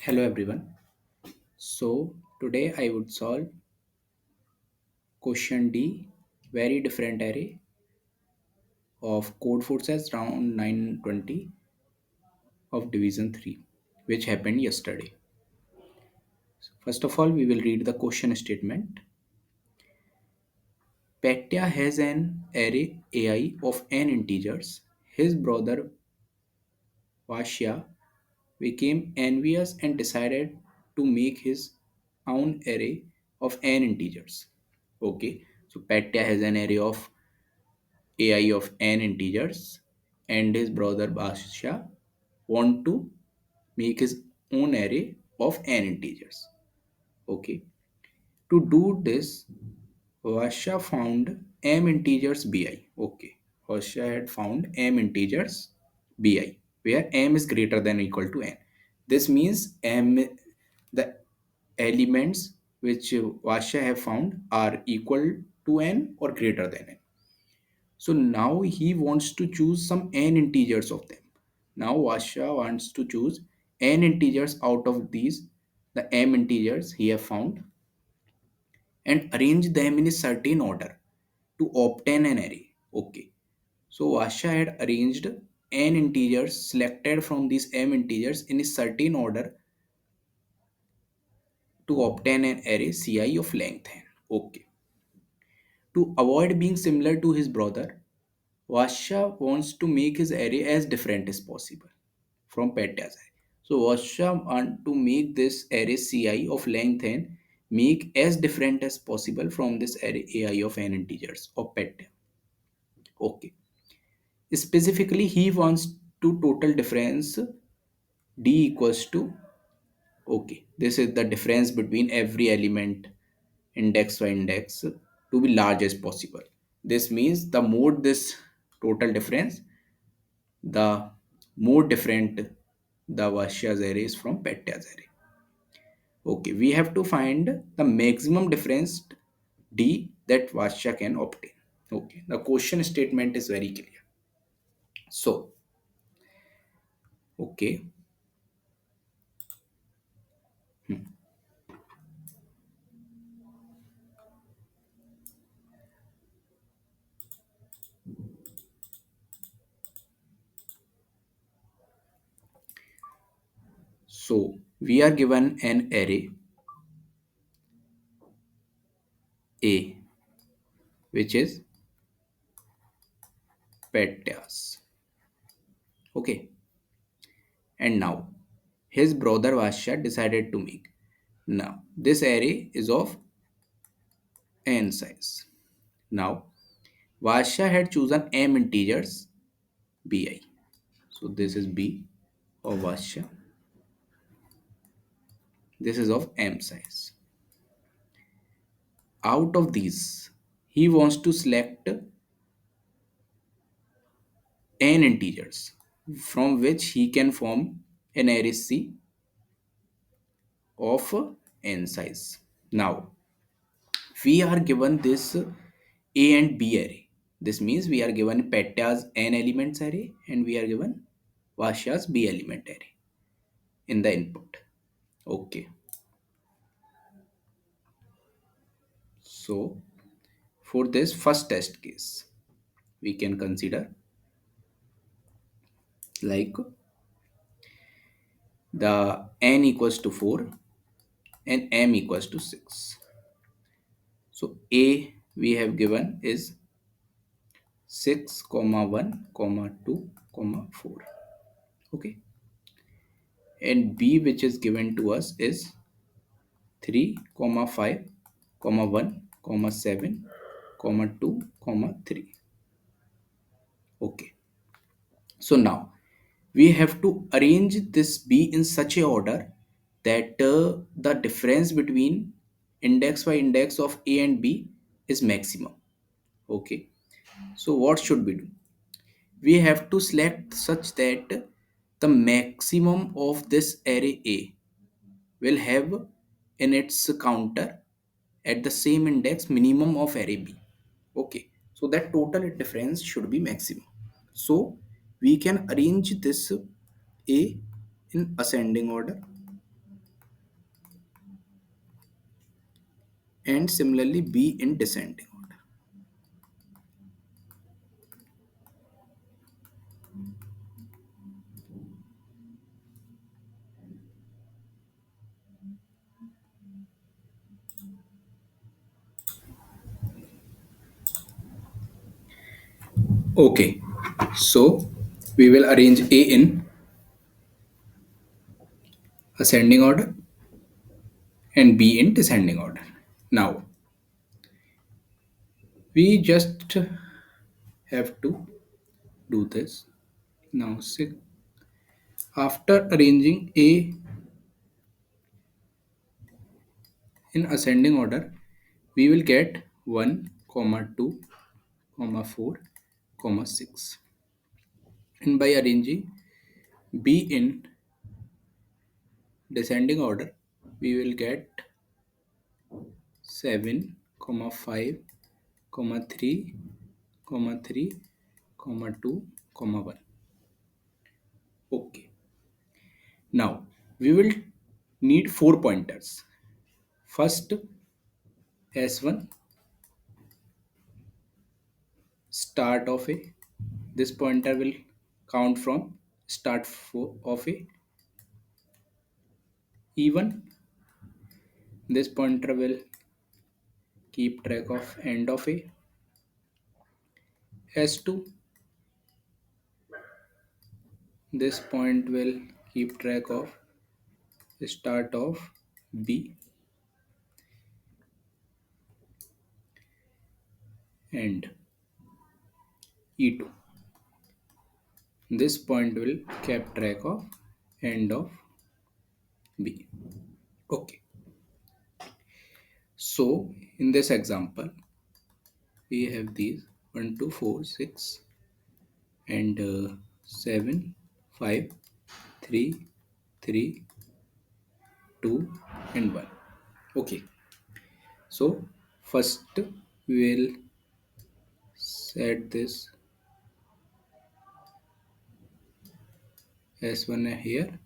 Hello everyone. So today I would solve question D, very different array of Codeforces round 920 of division 3, which happened yesterday. First of all, we will read the question statement. Petya has an array AI of n integers. His brother Vashya became envious and decided to make his own array of n integers. Okay, so Petya has an array of AI of n integers, and his brother Basha want to make his own array of n integers. Okay. To do this, Vasha found m integers bi. Okay. Vasha had found m integers bi, where m is greater than or equal to n. This means the elements which Vasha have found are equal to n or greater than n. So now he wants to choose some n integers of them. Now Vasha wants to choose n integers out of these, the m integers he have found, and arrange them in a certain order to obtain an array. Okay. So Vasha had arranged n integers selected from these m integers in a certain order to obtain an array Ci of length n. Okay. To avoid being similar to his brother, Vasha wants to make his array as different as possible from Petya's array. So Vasha wants to make this array Ci of length n make as different as possible from this array Ai of n integers of Petya. Okay. Specifically, he wants to total difference d equals to, okay, this is the difference between every element index by index to be large as possible. This means the more this total difference, the more different the Vasya's array is from Petya's array. Okay, we have to find the maximum difference D that Vasya can obtain. Okay, the question statement is very clear. So, okay, so we are given an array A, which is Petya's. Okay, and now his brother Vasya decided to make. Now, this array is of n size. Now, Vasya had chosen m integers bi. So this is b of Vasya. This is of m size. Out of these, he wants to select n integers from which he can form an array C of n size. Now, we are given this A and B array. This means we are given Petya's n elements array and we are given Vasya's B element array in the input. Okay. So for this first test case, we can consider like the n equals to 4 and m equals to 6. So A we have given is 6 comma 1 comma 2 comma 4. Okay. And B which is given to us is 3 comma 5 comma 1 comma 7 comma 2 comma 3. Okay. So now we have to arrange this B in such a order that the difference between index by index of A and B is maximum. Okay. So what should we do? We have to select such that the maximum of this array A will have in its counter at the same index minimum of array B. Okay. So that total difference should be maximum. So we can arrange this A in ascending order. and similarly B in descending order. Okay, so we will arrange A in ascending order and B in descending order. Now we just have to do this. Now after arranging A in ascending order, we will get 1, comma 2, comma 4, comma 6. And by arranging B in descending order, we will get 7, comma 5, comma 3, comma 3, comma 2, comma 1. Okay. Now we will need four pointers. First, S1, start of A. This pointer will count from of A. E1, this pointer will keep track of end of A. S2, this point will keep track of start of B, and E2, this point will keep track of end of B. Okay, so in this example we have these 1, 2, 4, 6 and 7, 5, 3, 3, 2 and 1. Okay, so first we will set this S1 here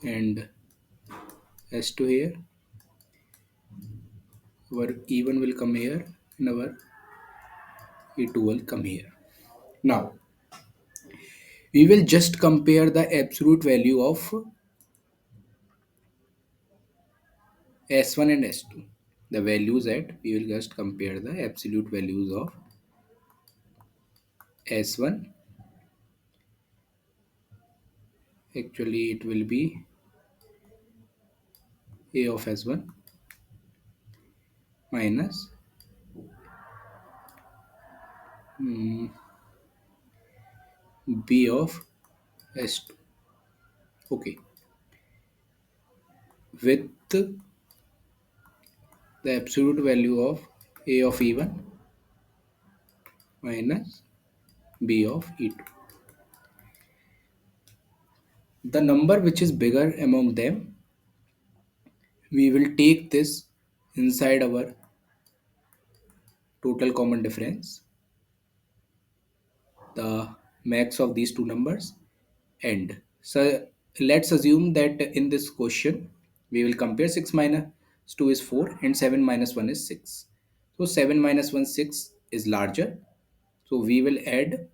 and S2 here. Our E1 will come here and our E2 will come here. Now we will just compare the absolute value of S1 and S2. The values at we will just compare the absolute values of S1. Actually it will be A of S1 minus mm, B of S2. Okay, with the absolute value of A of E1 minus B of E2. The number which is bigger among them, we will take this inside our total common difference, the max of these two numbers. And so let's assume that in this question we will compare 6 minus 2 is 4 and 7 minus 1 is 6. So 7 minus 1 6 is larger, so we will add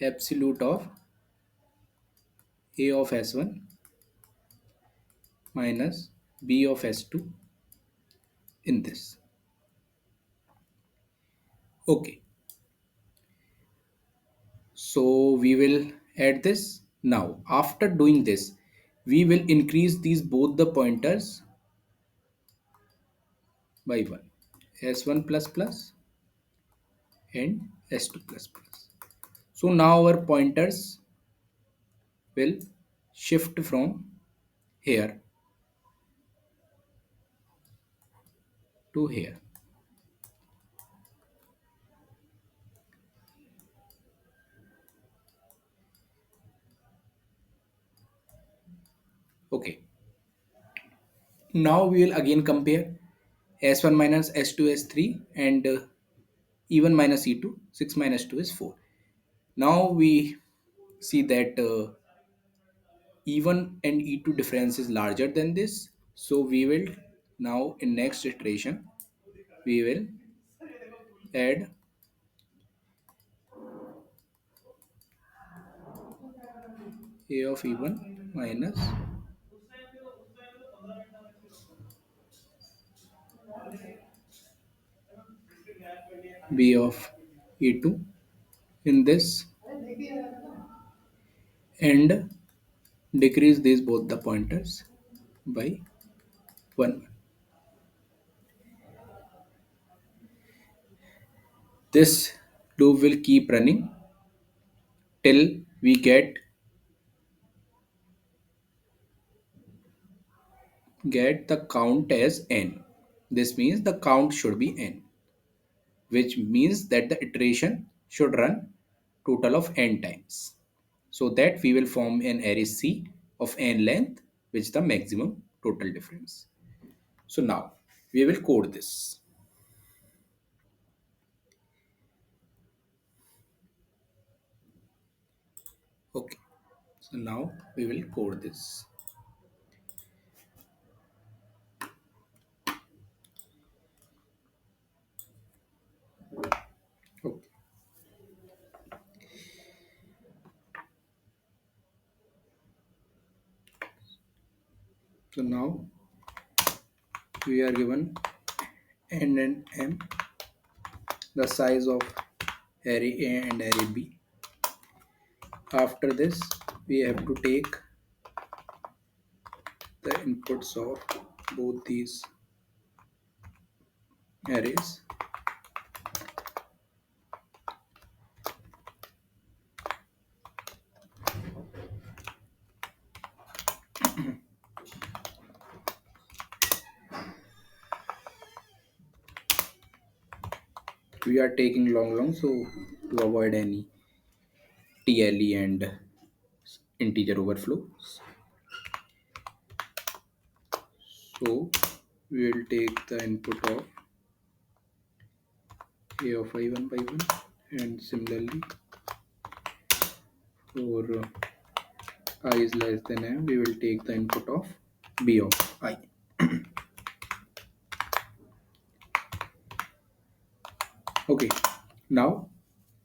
absolute of A of S1 minus B of S2 in this. Okay, so we will add this. Now after doing this, we will increase these both the pointers by 1, S1 plus plus and S2 plus plus. So now our pointers will shift from here to here. Okay, now we will again compare S1 minus S2 S3 and E1 minus E2. 6 minus 2 is 4. Now we see that E1 and E2 difference is larger than this, so we will Now in next iteration, we will add a of e1 minus b of e2 in this, and decrease these both the pointers by 1. This loop will keep running till we get the count as n. This means the count should be n, which means that the iteration should run total of n times. So that we will form an array C of n length, which is the maximum total difference. So now we will code this. Okay. So now we will code this. Okay. So now we are given n and m, the size of array A and array B. After this, we have to take the inputs of both these arrays. We are taking long so to avoid any TLE and integer overflows. So we will take the input of a of I1 by 1, and similarly for I is less than m, we will take the input of b of I. Okay, now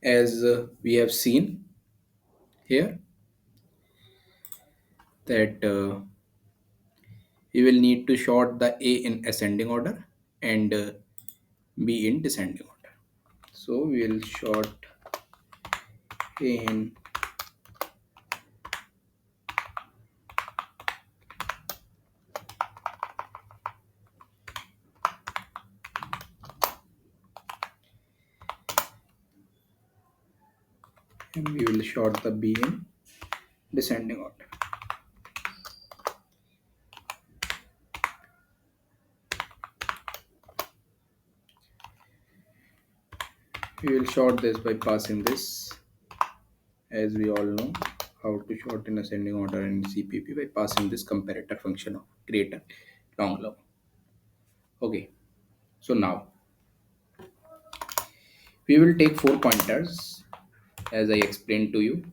as we have seen here that we will need to sort the a in ascending order and b in descending order. So we will sort a in and we will sort the b in descending order. We will sort this by passing this, as we all know how to sort in ascending order in CPP, by passing this comparator function of greater long long. Okay, so now we will take 4 pointers as I explained to you.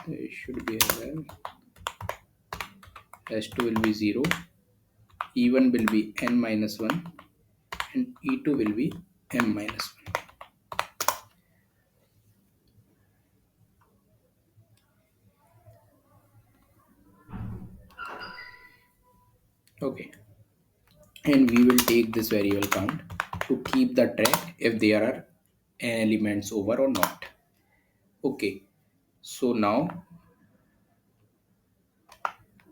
They should be as well. S2 will be 0, E1 will be n minus 1, and E2 will be m minus 1. Okay, and we will take this variable count to keep the track if there are elements over or not. Okay, so now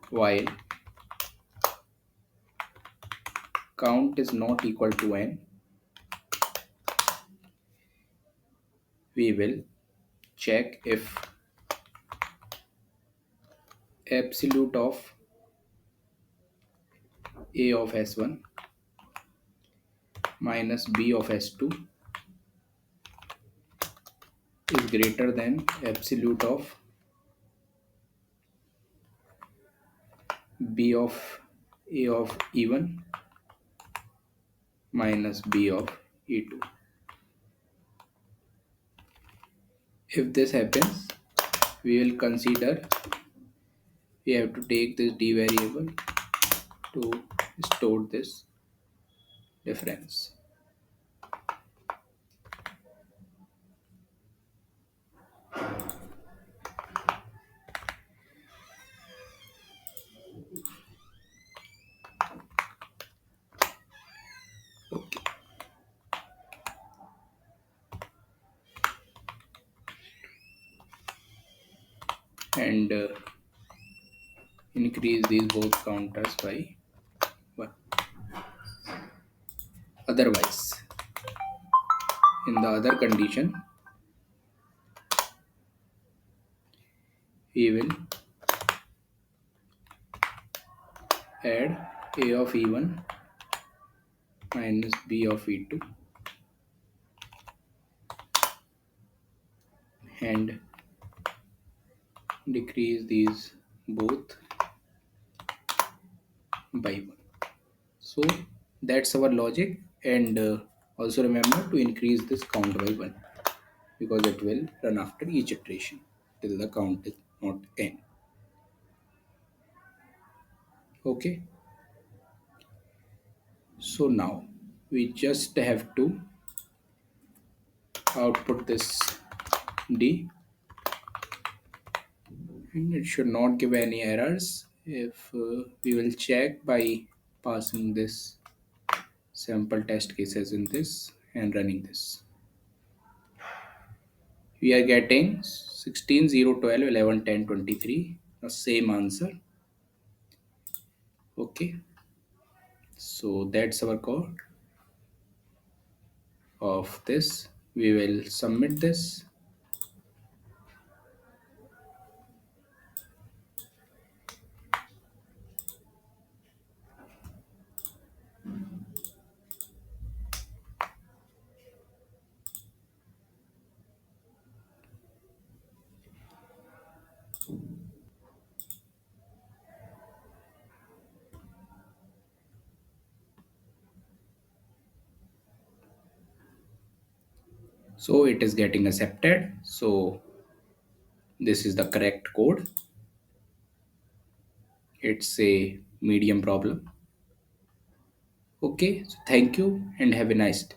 while count is not equal to n, we will check if absolute of a of s1 minus b of s2 is greater than absolute of b of a of e1 minus b of e2. If this happens, we will consider we have to take this d variable to store this difference. Okay. And increase these both counters by 1. Otherwise, in the other condition, we will add a of e1 minus b of e2 and decrease these both by 1. So that's our logic, and also remember to increase this count by 1 because it will run after each iteration till the count is not n. Okay, so now we just have to output this d, and it should not give any errors if we will check by passing this sample test cases in this and running this. We are getting 16 0 12 11 10 23, the same answer. Okay, so that's our code of this. We will submit this. So it is getting accepted. So this is the correct code. It's a medium problem. Okay, so thank you and have a nice day.